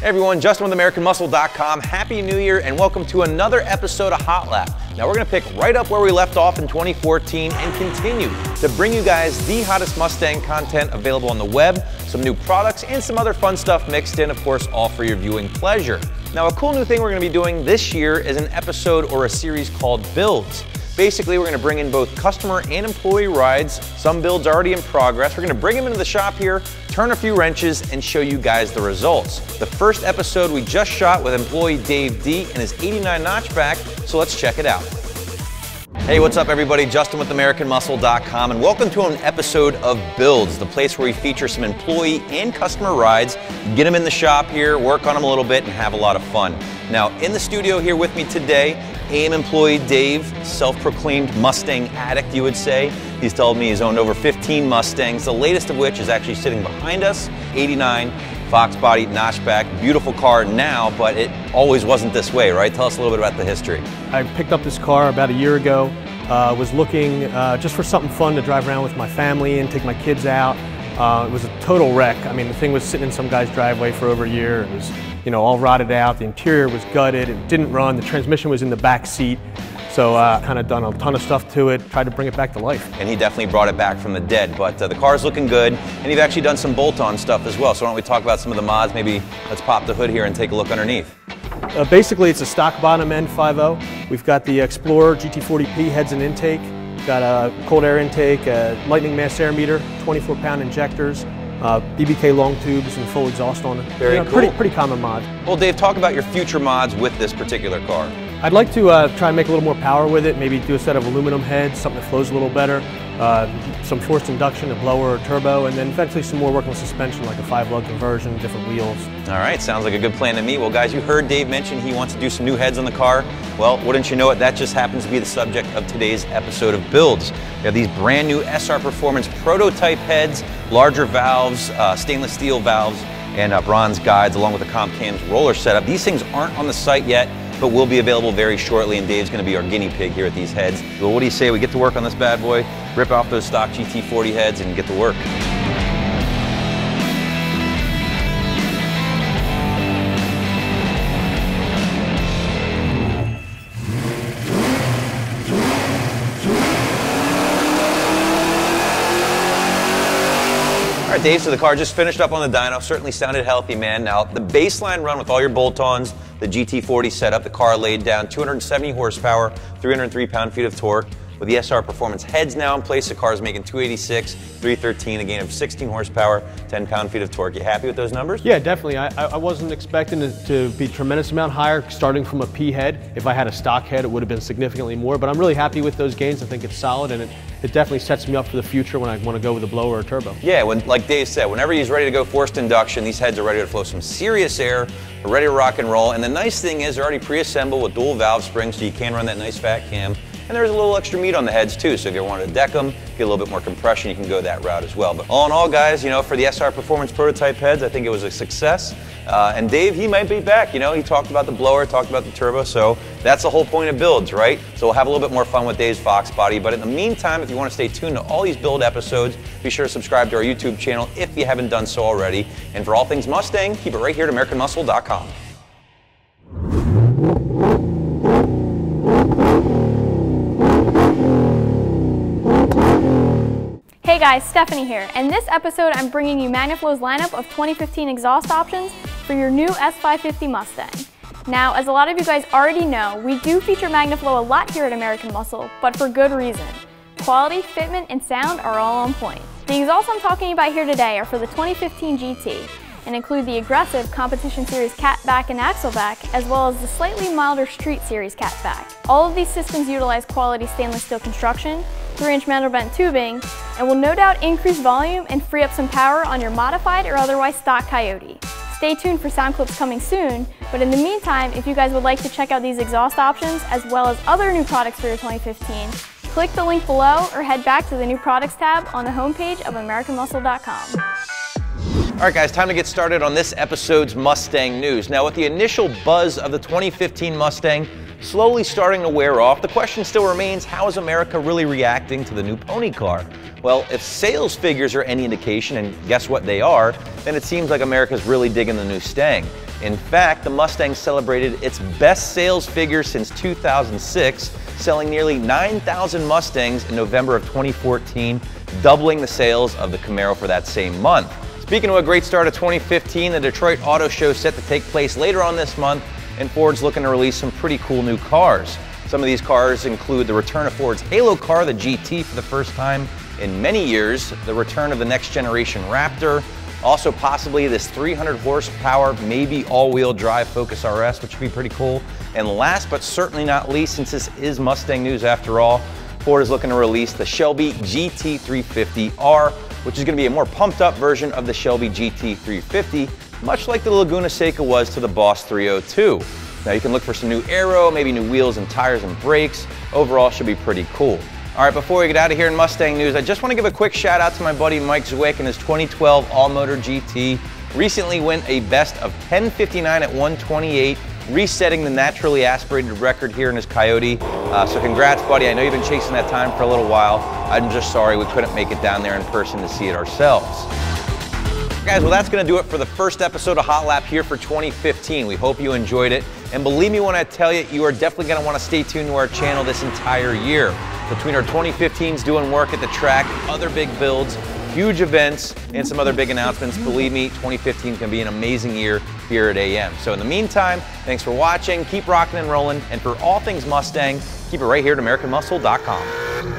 Hey everyone, Justin with AmericanMuscle.com. Happy New Year and welcome to another episode of Hot Lap. Now we're going to pick right up where we left off in 2014 and continue to bring you guys the hottest Mustang content available on the web, some new products, and some other fun stuff mixed in, of course, all for your viewing pleasure. Now a cool new thing we're going to be doing this year is an episode or a series called Builds. Basically, we're going to bring in both customer and employee rides, some builds already in progress. We're going to bring them into the shop here, turn a few wrenches, and show you guys the results. The first episode we just shot with employee Dave D and his 89 notchback, so let's check it out. Hey, what's up everybody? Justin with AmericanMuscle.com and welcome to an episode of Builds, the place where we feature some employee and customer rides, get them in the shop here, work on them a little bit, and have a lot of fun. Now, in the studio here with me today, AM employee Dave, self-proclaimed Mustang addict, you would say. He's told me he's owned over 15 Mustangs, the latest of which is actually sitting behind us, 89 Foxbody notchback, beautiful car now, but it always wasn't this way, right? Tell us a little bit about the history. I picked up this car about a year ago, was looking just for something fun to drive around with my family and take my kids out. It was a total wreck. I mean, the thing was sitting in some guy's driveway for over a year. It was, all rotted out. The interior was gutted. It didn't run. The transmission was in the back seat. So kind of done a ton of stuff to it, tried to bring it back to life. And he definitely brought it back from the dead, but the car's looking good, and you've actually done some bolt-on stuff as well. So why don't we talk about some of the mods? Maybe let's pop the hood here and take a look underneath. Basically, it's a stock bottom N50. We've got the Explorer GT40P heads and intake. We've got a cold air intake, a lightning mass air meter, 24-pound injectors, BBK long tubes, and full exhaust on it. Very cool. Pretty common mod. Well, Dave, talk about your future mods with this particular car. I'd like to try and make a little more power with it, maybe do a set of aluminum heads, something that flows a little better, some forced induction, a blower or turbo, and then eventually some more work on suspension like a 5-lug conversion, different wheels. All right, sounds like a good plan to me. Well guys, you heard Dave mention he wants to do some new heads on the car. Well, wouldn't you know it, that just happens to be the subject of today's episode of Builds. We have these brand new SR Performance prototype heads, larger valves, stainless steel valves, and bronze guides along with the comp cams roller setup. These things aren't on the site yet, but will be available very shortly, and Dave's gonna be our guinea pig here at these heads. Well, what do you say we get to work on this bad boy, rip off those stock GT40 heads and get to work? All right, Dave, so the car just finished up on the dyno, certainly sounded healthy, man. Now, the baseline run with all your bolt-ons, the GT40 setup, the car laid down 270 horsepower, 303 pound-feet of torque. With the SR Performance heads now in place, the car is making 286, 313, a gain of 16 horsepower, 10 pound-feet of torque. You happy with those numbers? Yeah, definitely. I wasn't expecting it to be a tremendous amount higher starting from a P head. If I had a stock head, it would have been significantly more, but I'm really happy with those gains. I think it's solid, and it definitely sets me up for the future when I want to go with a blower or a turbo. Yeah, like Dave said, whenever he's ready to go forced induction, these heads are ready to flow some serious air, they're ready to rock and roll, and the nice thing is they're already pre-assembled with dual valve springs, so you can run that nice fat cam. And there's a little extra meat on the heads too, so if you want to deck them, get a little bit more compression, you can go that route as well. But all in all, guys, for the SR Performance prototype heads, I think it was a success. And Dave, he might be back. He talked about the blower, talked about the turbo, so that's the whole point of Builds, right? So we'll have a little bit more fun with Dave's Foxbody. But in the meantime, if you want to stay tuned to all these Build episodes, be sure to subscribe to our YouTube channel if you haven't done so already. And for all things Mustang, keep it right here at AmericanMuscle.com. Hey guys, Stephanie here, and this episode I'm bringing you Magnaflow's lineup of 2015 exhaust options for your new S550 Mustang. Now, as a lot of you guys already know, we do feature Magnaflow a lot here at American Muscle, but for good reason. Quality, fitment, and sound are all on point. The exhausts I'm talking about here today are for the 2015 GT, and include the aggressive Competition Series Catback and Axleback, as well as the slightly milder Street Series Catback. All of these systems utilize quality stainless steel construction, 3-inch mantle bent tubing, and will no doubt increase volume and free up some power on your modified or otherwise stock Coyote. Stay tuned for sound clips coming soon, but in the meantime, if you guys would like to check out these exhaust options as well as other new products for your 2015, click the link below or head back to the new products tab on the homepage of AmericanMuscle.com. All right, guys, time to get started on this episode's Mustang news. Now, with the initial buzz of the 2015 Mustang slowly starting to wear off, the question still remains, how is America really reacting to the new pony car? Well, if sales figures are any indication, and guess what they are, then it seems like America's really digging the new Mustang. In fact, the Mustang celebrated its best sales figure since 2006, selling nearly 9,000 Mustangs in November of 2014, doubling the sales of the Camaro for that same month. Speaking of a great start of 2015, the Detroit Auto Show is set to take place later on this month, and Ford's looking to release some pretty cool new cars. Some of these cars include the return of Ford's Halo car, the GT, for the first time in many years, the return of the next generation Raptor, also possibly this 300 horsepower, maybe all-wheel drive Focus RS, which would be pretty cool. And last but certainly not least, since this is Mustang news after all, Ford is looking to release the Shelby GT350R, which is going to be a more pumped up version of the Shelby GT350, much like the Laguna Seca was to the Boss 302. Now you can look for some new aero, maybe new wheels and tires and brakes. Overall, should be pretty cool. All right, before we get out of here in Mustang news, I just want to give a quick shout out to my buddy Mike Zwick and his 2012 all-motor GT. Recently went a best of 10:59 at 128, resetting the naturally aspirated record here in his Coyote. So congrats, buddy. I know you've been chasing that time for a little while. I'm just sorry we couldn't make it down there in person to see it ourselves. Guys, well, that's going to do it for the first episode of Hot Lap here for 2015. We hope you enjoyed it. And believe me when I tell you, you are definitely going to want to stay tuned to our channel this entire year. Between our 2015s doing work at the track, other big builds, huge events, and some other big announcements, believe me, 2015 can be an amazing year here at AM. So in the meantime, thanks for watching, keep rocking and rolling, and for all things Mustang, keep it right here at AmericanMuscle.com.